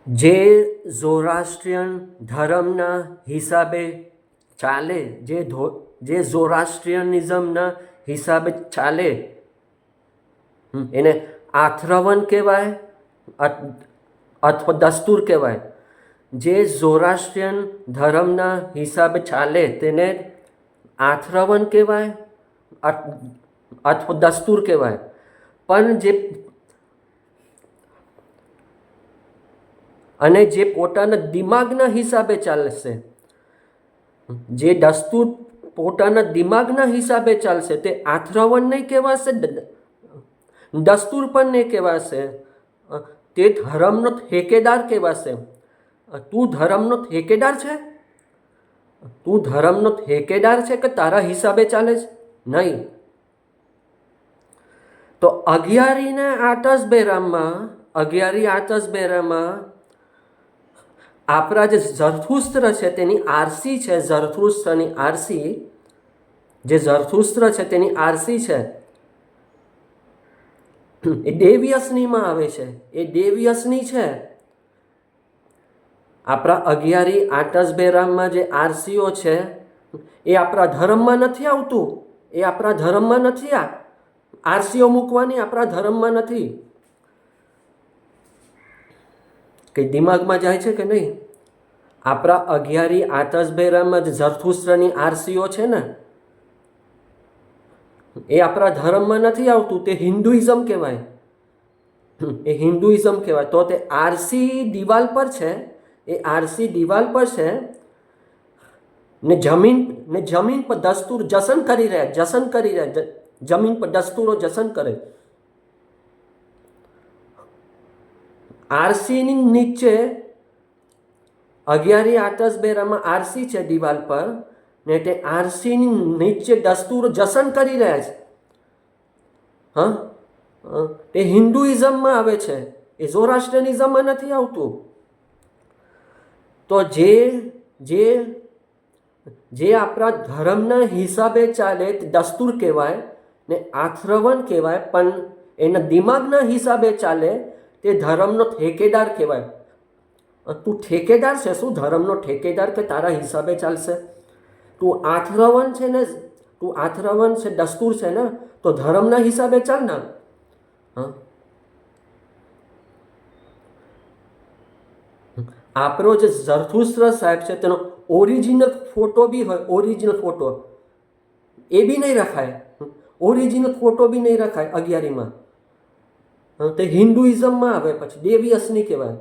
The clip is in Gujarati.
જે ઝોરાસ્ટ્રિયન ધર્મના હિસાબે ચાલે, જે ઝોરાસ્ટ્રિયનિઝમના હિસાબે ચાલે એને આથરવન કહેવાય અથવા દસ્તુર કહેવાય. જે ઝોરાસ્ટ્રિયન ધર્મના હિસાબે ચાલે તેને આથરવન કહેવાય અથવા દસ્તુર કહેવાય. પણ જે પોતાના દિમાગના હિસાબે ચાલશે, જે દસ્તુર પોતાના દિમાગના હિસાબે ચાલશે તે આથરવન નહીં કહેવાશે, દસ્તુર પણ નહીં કહેવાશે, તે ધર્મનો ઠેકેદાર કહેવાશે. તું ધર્મનો ઠેકેદાર છે? તું ધર્મનો ઠેકેદાર છે કે તારા હિસાબે ચાલે છે? નહીં. તો અગિયારી આતશબેરામાં આપણા જે ઝરથુસ્ત્ર છે તેની આરસી છે, ઝરથુસ્ત્રની આરસી, જે ઝરથુસ્ત્ર છે તેની આરસી છે એ દેવયસનીમાં આવે છે. એ દેવયસની છે. આપણા અગિયારી આતશબેરામમાં જે આરસીઓ છે એ આપણા ધર્મમાં નથી આવતું. એ આપણા ધર્મમાં નથી. આ આરસીઓ મૂકવાની આપણા ધર્મમાં નથી. કે દિમાગમાં જાય છે કે નહીં? આપણા અગિયારી આતશબેરામાં જે ઝરથુસ્ત્રની આરસીઓ છે ને એ આપણા ધર્મમાં નથી આવતું. તે હિન્દુઇઝમ કહેવાય. એ હિન્દુઇઝમ કહેવાય. તો તે આરસી દિવાલ પર છે. એ આરસી દિવાલ પર છે ને જમીન પર દસ્તુર જશન કરી રહ્યા. જમીન પર દસ્તુરો જશન કરે. આરસીની નીચે અગિયારી આતશબેરામાં આરસી છે દિવાલ પર ને તે આરસીની નીચે દસ્તુરો જશન કરી રહ્યા છે. તે હિન્દુઇઝમમાં આવે છે. એ ઝોરાસ્ટ્રિયનિઝમમાં નથી આવતું. તો જે આપણા ધર્મના હિસાબે ચાલે તે દસ્તુર કહેવાય ને આથરવન કહેવાય. પણ એના દિમાગના હિસાબે ચાલે તે ધર્મનો ઠેકેદાર કહેવાય. તું ઠેકેદાર છે શું? ધર્મનો ઠેકેદાર કે તારા હિસાબે ચાલશે? તું આથરવન છે ને, તું આથરવન છે, દસ્તુર છે ને, તો ધર્મના હિસાબે ચાલ ને. આપણો જે ઝરથુસ્ત્ર સાહેબ છે તેનો ઓરિજિનલ ફોટો બી હોય, ઓરિજિનલ ફોટો એ બી નહીં રખાય. ઓરિજિનલ ફોટો બી નહીં રખાય અગિયારીમાં. તે હિન્દુઇઝમમાં આવે. પછી દેવયસની કહેવાય.